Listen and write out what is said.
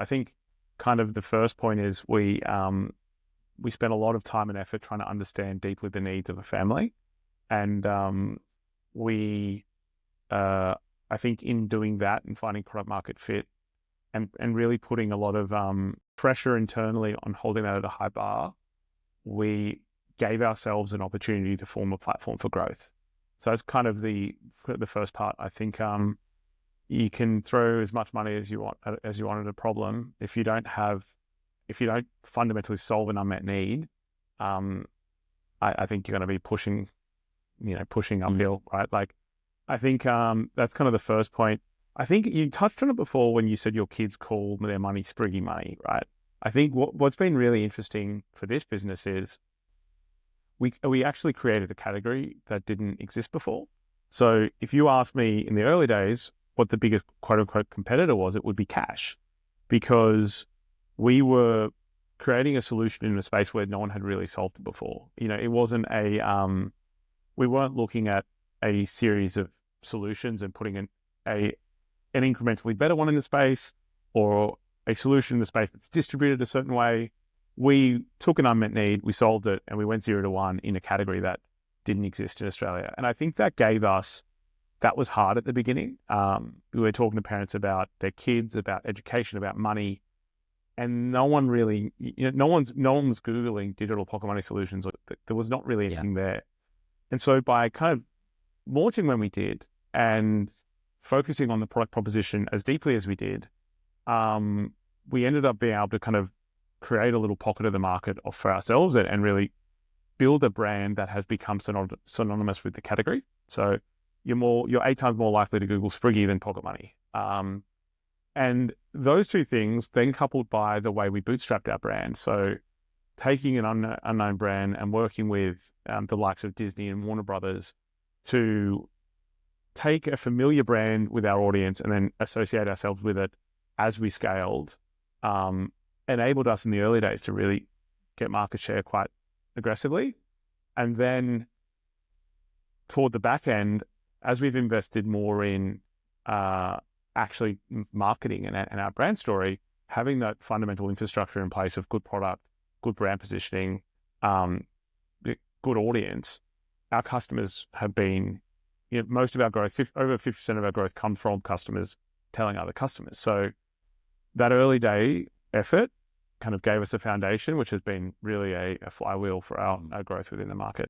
I think kind of the first point is we spent a lot of time and effort trying to understand deeply the needs of a family. And we, I think in doing that and finding product market fit and really putting a lot of pressure internally on holding that at a high bar, we gave ourselves an opportunity to form a platform for growth. So that's kind of the first part. I think you can throw as much money as you want at a problem. If you don't fundamentally solve an unmet need, I think you're going to be pushing uphill, right? Like, I think that's kind of the first point. I think you touched on it before when you said your kids call their money Spriggy money, right? I think what's been really interesting for this business is we actually created a category that didn't exist before. So if you ask me in the early days what the biggest quote unquote competitor was, it would be cash, because we were creating a solution in a space where no one had really solved it before. It wasn't we weren't looking at a series of solutions and putting an incrementally better one in the space, or a solution in the space that's distributed a certain way. We took an unmet need, we solved it, and we went 0 to 1 in a category that didn't exist in Australia. And I think that was hard at the beginning. We were talking to parents about their kids, about education, about money, and no one really, no one was Googling digital pocket money solutions. There was not really anything there. And so by kind of launching when we did and focusing on the product proposition as deeply as we did, we ended up being able to kind of create a little pocket of the market for ourselves and really build a brand that has become synonymous with the category. So you're 8 times more likely to Google Spriggy than pocket money. And those two things then coupled by the way we bootstrapped our brand. So taking an unknown brand and working with the likes of Disney and Warner Brothers to take a familiar brand with our audience and then associate ourselves with it as we scaled, enabled us in the early days to really get market share quite aggressively. And then toward the back end, as we've invested more in actually marketing and our brand story, having that fundamental infrastructure in place of good product, good brand positioning, good audience, our customers have been, most of our growth, over 50% of our growth comes from customers telling other customers. So that early day effort kind of gave us a foundation, which has been really a flywheel for our growth within the market.